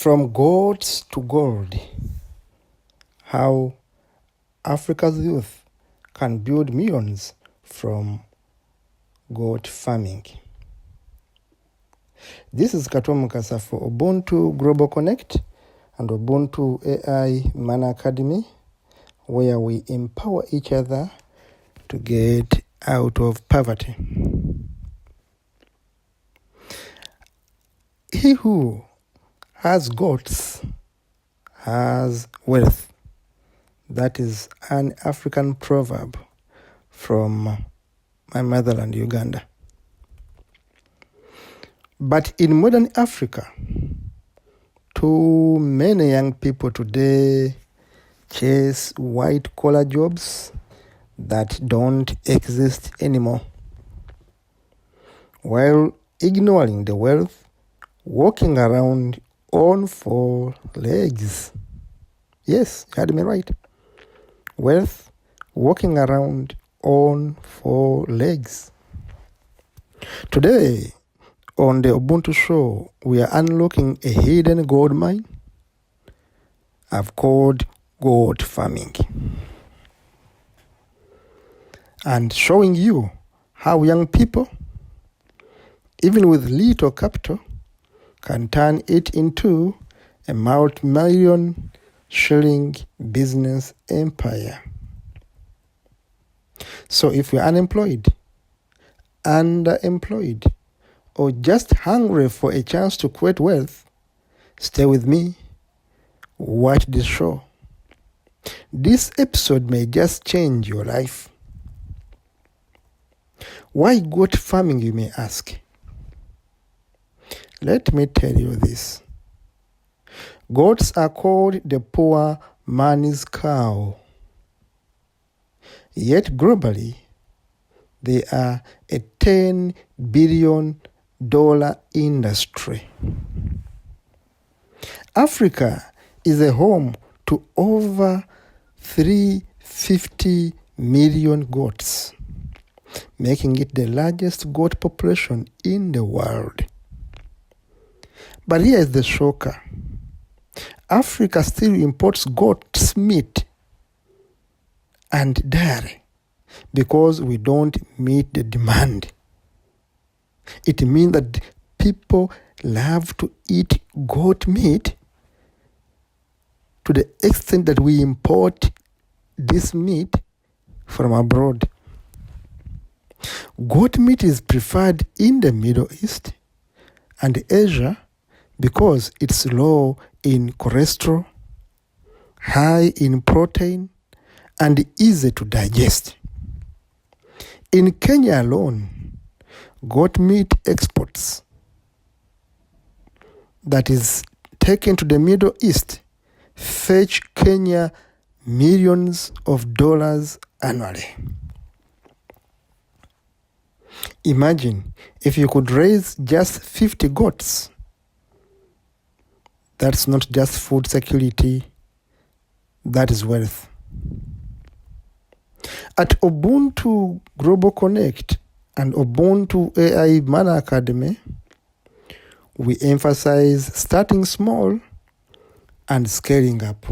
From goats to gold, how Africa's youth can build millions from goat farming. This is Katwa Mukasa for Ubuntu Global Connect and Ubuntu AI Man Academy, where we empower each other to get out of poverty. He who has goats has wealth. That is an African proverb from my motherland, Uganda. But in modern Africa, too many young people today chase white-collar jobs that don't exist anymore, while ignoring the wealth walking around on four legs. Yes, you heard me right. Wealth walking around on four legs. Today, on the Ubuntu Show, we are unlocking a hidden gold mine I've called goat farming, and showing you how young people, even with little capital, can turn it into a multi-million shilling business empire. So if you're unemployed, underemployed, or just hungry for a chance to create wealth, stay with me, watch this show. This episode may just change your life. Why goat farming, you may ask? Let me tell you this. Goats are called the poor man's cow. Yet globally, they are a $10 billion industry. Africa is a home to over 350 million goats, making it the largest goat population in the world. But here is the shocker. Africa still imports goat's meat and dairy because we don't meet the demand. It means that people love to eat goat meat to the extent that we import this meat from abroad. Goat meat is preferred in the Middle East and Asia because it's low in cholesterol, high in protein, and easy to digest. In Kenya alone, goat meat exports that is taken to the Middle East fetch Kenya millions of dollars annually. Imagine if you could raise just 50 goats. That's not just food security, that is wealth. At Ubuntu Global Connect and Ubuntu AI Man Academy, we emphasize starting small and scaling up.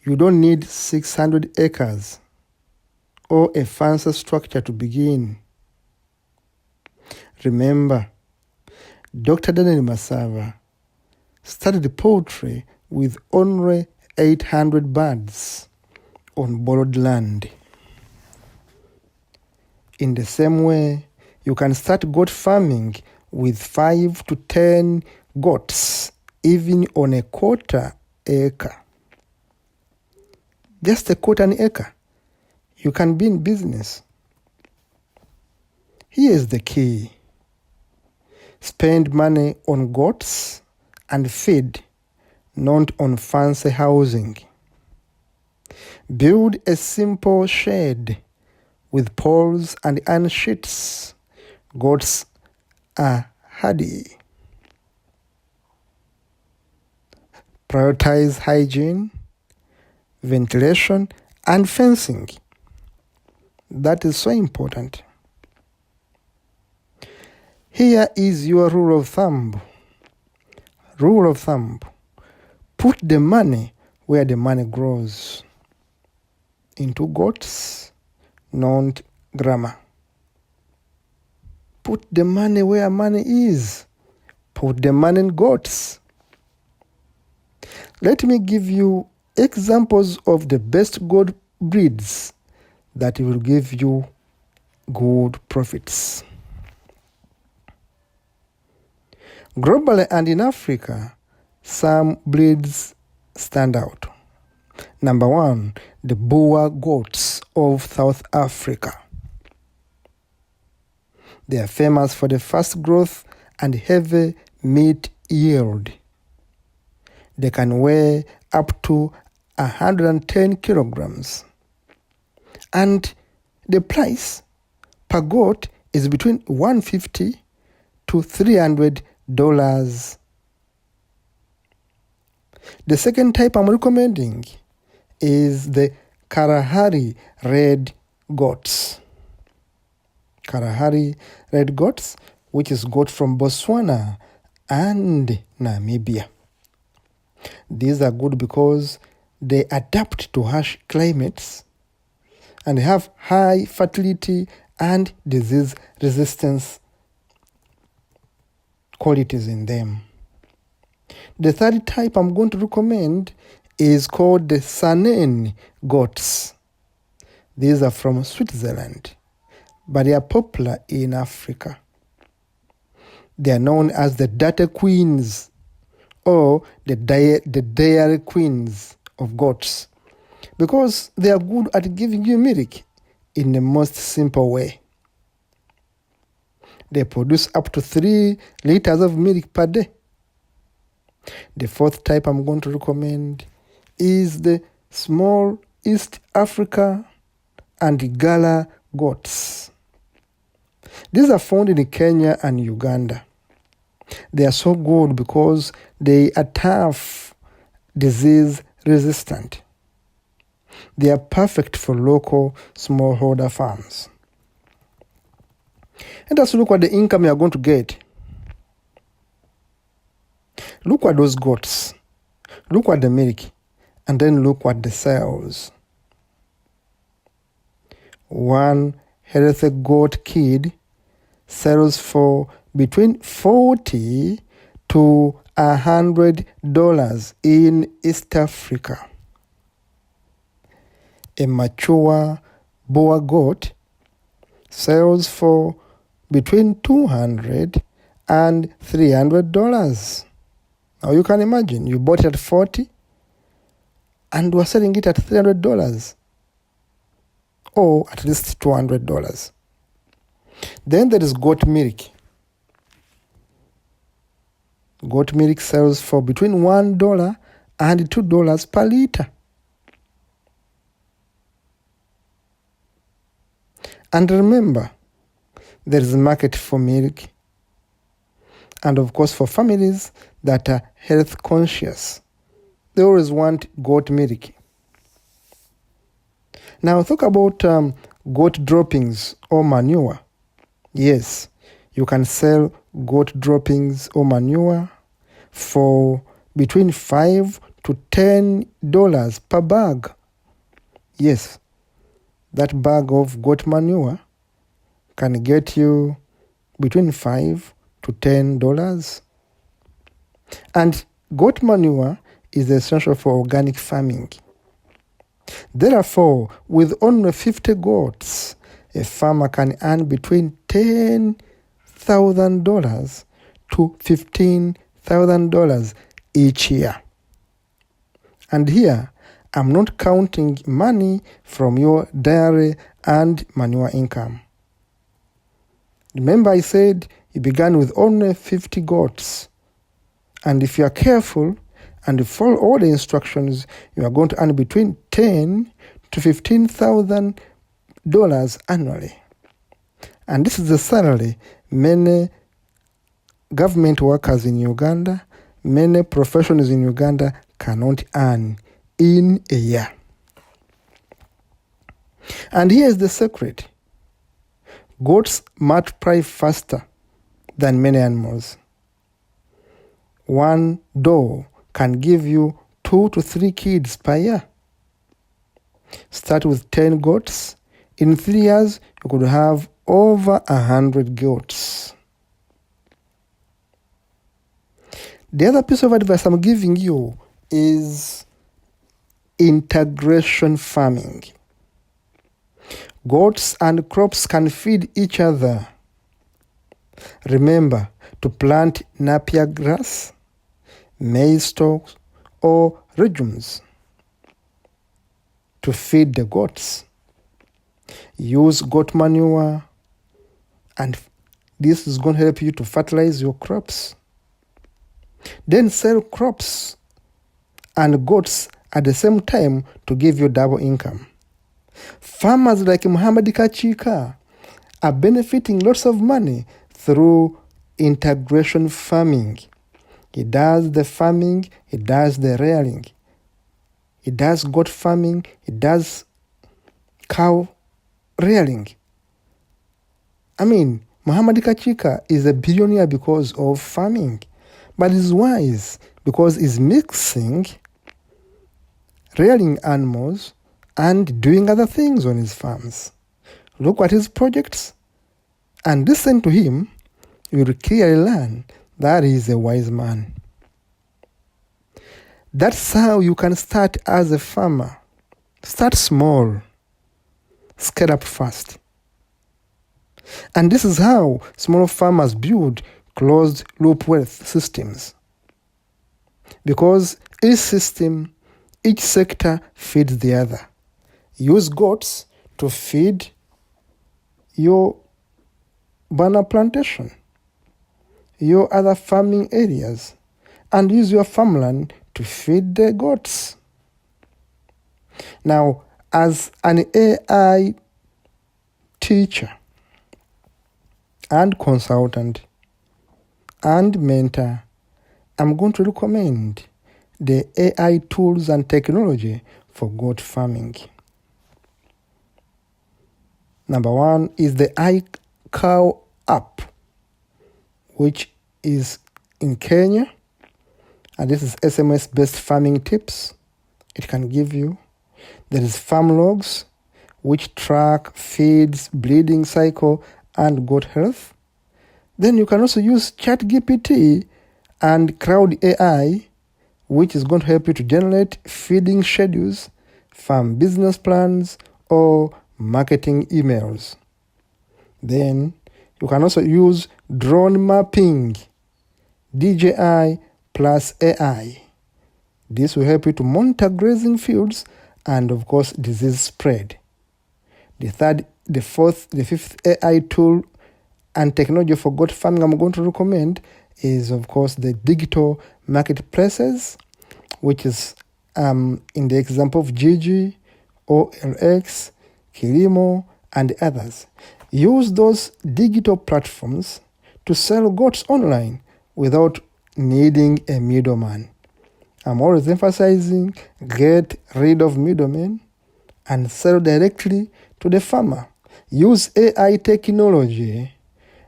You don't need 600 acres or a fancy structure to begin. Remember, Dr. Daniel Masava studied poetry with only 800 birds on borrowed land. In the same way, you can start goat farming with 5 to 10 goats, even on a quarter acre. Just a quarter acre. You can be in business. Here is the key. Spend money on goats and feed, not on fancy housing. Build a simple shed with poles and iron sheets. Goats are hardy. Prioritize hygiene, ventilation, and fencing. That is so important. Here is your rule of thumb. rule of thumb, put the money where the money grows. Into goats, not grammar. Put the money where money is. Put the money in goats. Let me give you examples of the best goat breeds that will give you good profits. Globally and in Africa, some breeds stand out. Number one, the Boer goats of South Africa. They are famous for the fast growth and heavy meat yield. They can weigh up to 110 kilograms. And the price per goat is between $150 to $300. The second type I'm recommending is the Kalahari red goats. Kalahari red goats, which is goat from Botswana and Namibia. These are good because they adapt to harsh climates and have high fertility and disease resistance qualities in them. The third type I'm going to recommend is called the Saanen goats. These are from Switzerland, but they are popular in Africa. They are known as the dirty queens or the dairy queens of goats because they are good at giving you milk in the most simple way. They produce up to 3 liters of milk per day. The fourth type I'm going to recommend is the small East Africa and Gala goats. These are found in Kenya and Uganda. They are so good because they are tough, disease resistant. They are perfect for local smallholder farms. Let us look at the income you are going to get. Look at those goats. Look at the milk. And then look at the sales. One healthy goat kid sells for between $40 to $100 in East Africa. A mature Boer goat sells for between $200 and $300. Now you can imagine, you bought it at $40 and we're selling it at $300 or at least $200. Then there is goat milk. Goat milk sells for between $1 and $2 per liter. And remember, there is a market for milk and of course for families that are health conscious. They always want goat milk. Now talk about goat droppings or manure. Yes, you can sell goat droppings or manure for between $5 to $10 per bag. Yes, that bag of goat manure can get you between $5 to $10. And goat manure is essential for organic farming. Therefore, with only 50 goats, a farmer can earn between $10,000 to $15,000 each year. And here, I'm not counting money from your dairy and manure income. Remember I said you began with only 50 goats. And if you are careful and follow all the instructions, you are going to earn between $10,000 to $15,000 annually. And this is the salary many government workers in Uganda, many professionals in Uganda cannot earn in a year. And here is the secret. Goats multiply faster than many animals. one doe can give you 2 to 3 kids per year. Start with 10 goats. In 3 years, you could have over 100 goats. The other piece of advice I'm giving you is integration farming. Goats and crops can feed each other. Remember to plant napier grass, maize stalks, or legumes to feed the goats. Use goat manure, and this is going to help you to fertilize your crops. Then sell crops and goats at the same time to give you double income. Farmers like Muhammad Kachika are benefiting lots of money through integration farming. He does the farming, he does the rearing. He does goat farming, he does cow rearing. Muhammad Kachika is a billionaire because of farming, but he's wise because he's mixing rearing animals and doing other things on his farms. Look at his projects and listen to him. You will clearly learn that he is a wise man. That's how you can start as a farmer. Start small, scale up fast. And this is how small farmers build closed loop wealth systems. Because each system, each sector feeds the other. Use goats to feed your banana plantation, your other farming areas, and use your farmland to feed the goats. Now, as an AI teacher and consultant and mentor, I'm going to recommend the AI tools and technology for goat farming. Number 1 is the iCow app, which is in Kenya, and this is SMS-based farming tips it can give you. There is farm logs, which track feeds, breeding cycle, and goat health. Then you can also use ChatGPT and Crowd AI, which is going to help you to generate feeding schedules, farm business plans, or marketing emails. Then you can also use drone mapping, DJI plus AI. This will help you to monitor grazing fields and, of course, disease spread. The fifth AI tool and technology for goat farming I'm going to recommend is, of course, the digital marketplaces, which is in the example of Gigi, OLX, Kilimo, and others. Use those digital platforms to sell goats online without needing a middleman. I'm always emphasizing get rid of middlemen and sell directly to the farmer. Use AI technology.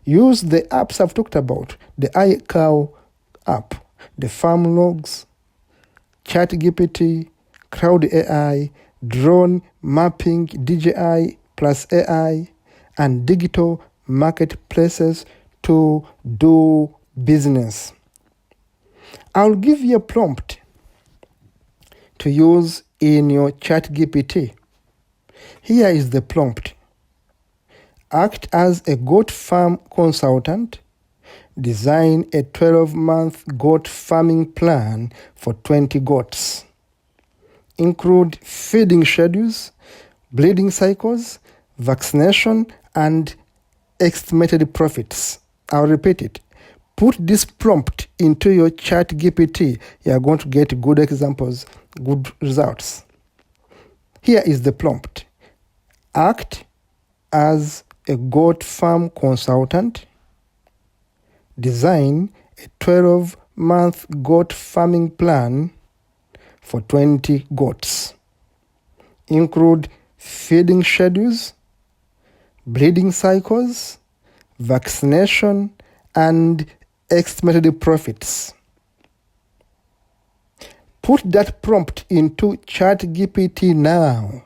Use the apps I've talked about, the iCow app, the farm logs, ChatGPT, Crowd AI, drone mapping, DJI plus AI, and digital marketplaces to do business. I'll give you a prompt to use in your ChatGPT. Here is the prompt. Act as a goat farm consultant. Design a 12-month goat farming plan for 20 goats. Include feeding schedules, breeding cycles, vaccination, and estimated profits. I'll repeat it. Put this prompt into your ChatGPT. You are going to get good examples, good results. Here is the prompt. Act as a goat farm consultant. Design a 12-month goat farming plan for 20 goats. Include feeding schedules, breeding cycles, vaccination, and estimated profits. Put that prompt into ChatGPT now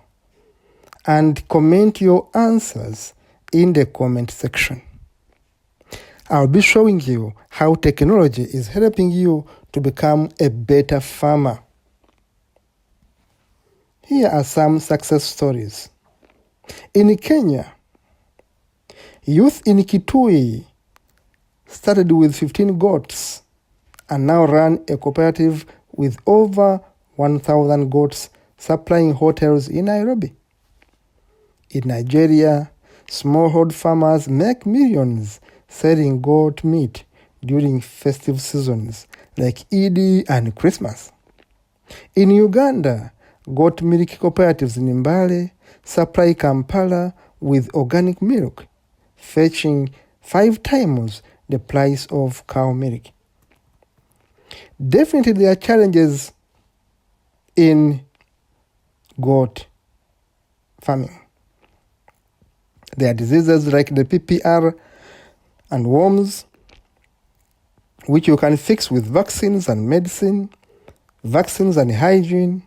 and comment your answers in the comment section. I'll be showing you how technology is helping you to become a better farmer. Here are some success stories. In Kenya, youth in Kitui started with 15 goats and now run a cooperative with over 1,000 goats supplying hotels in Nairobi. In Nigeria, smallholder farmers make millions selling goat meat during festive seasons like Eid and Christmas. In Uganda, goat milk cooperatives in Mbale supply Kampala with organic milk, fetching 5 times the price of cow milk. Definitely there are challenges in goat farming. There are diseases like the PPR and worms, which you can fix with vaccines and medicine, vaccines and hygiene.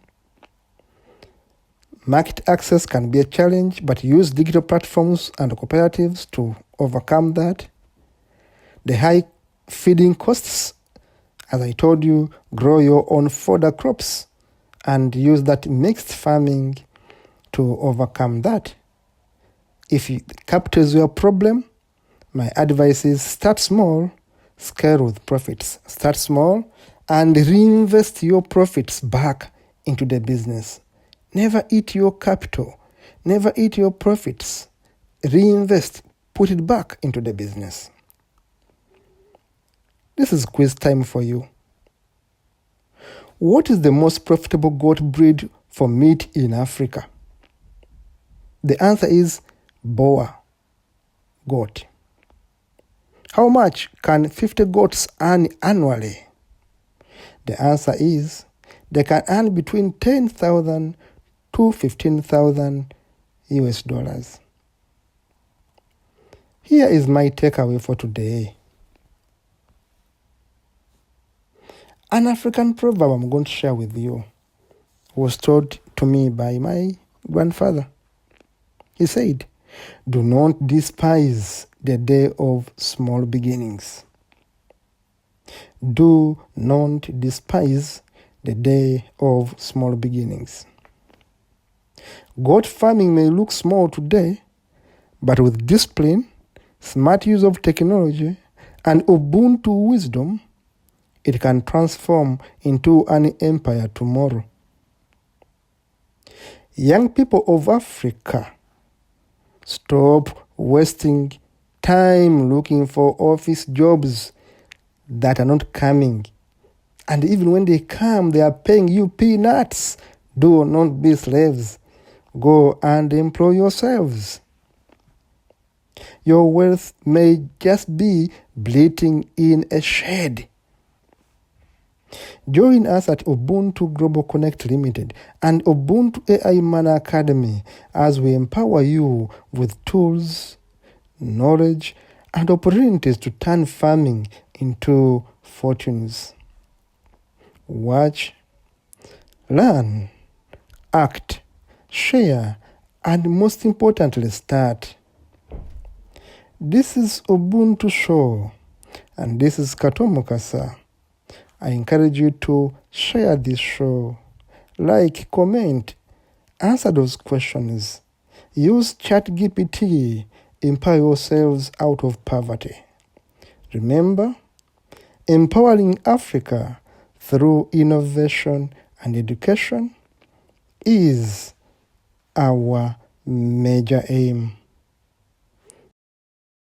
Market access can be a challenge, but use digital platforms and cooperatives to overcome that. The high feeding costs, as I told you, grow your own fodder crops and use that mixed farming to overcome that. If capital is your problem, my advice is start small, scale with profits. Start small and reinvest your profits back into the business. Never eat your capital. Never eat your profits. Reinvest. Put it back into the business. This is quiz time for you. What is the most profitable goat breed for meat in Africa? The answer is Boer goat. How much can 50 goats earn annually? The answer is they can earn between 10,000 to 15,000 US dollars. Here is my takeaway for today. An African proverb I'm going to share with you was taught to me by my grandfather. He said, "Do not despise the day of small beginnings." Do not despise the day of small beginnings. Goat farming may look small today, but with discipline, smart use of technology, and Ubuntu wisdom, it can transform into an empire tomorrow. Young people of Africa, stop wasting time looking for office jobs that are not coming. And even when they come, they are paying you peanuts. Do not be slaves. Go and employ yourselves. Your wealth may just be bleeding in a shed. Join us at Ubuntu Global Connect Limited and Ubuntu AI Mana Academy as we empower you with tools, knowledge, and opportunities to turn farming into fortunes. Watch, learn, act, share, and most importantly, start. This is Ubuntu Show, and this is Katomo Kasa. I encourage you to share this show, like, comment, answer those questions. Use ChatGPT, empower yourselves out of poverty. Remember, empowering Africa through innovation and education is our major aim.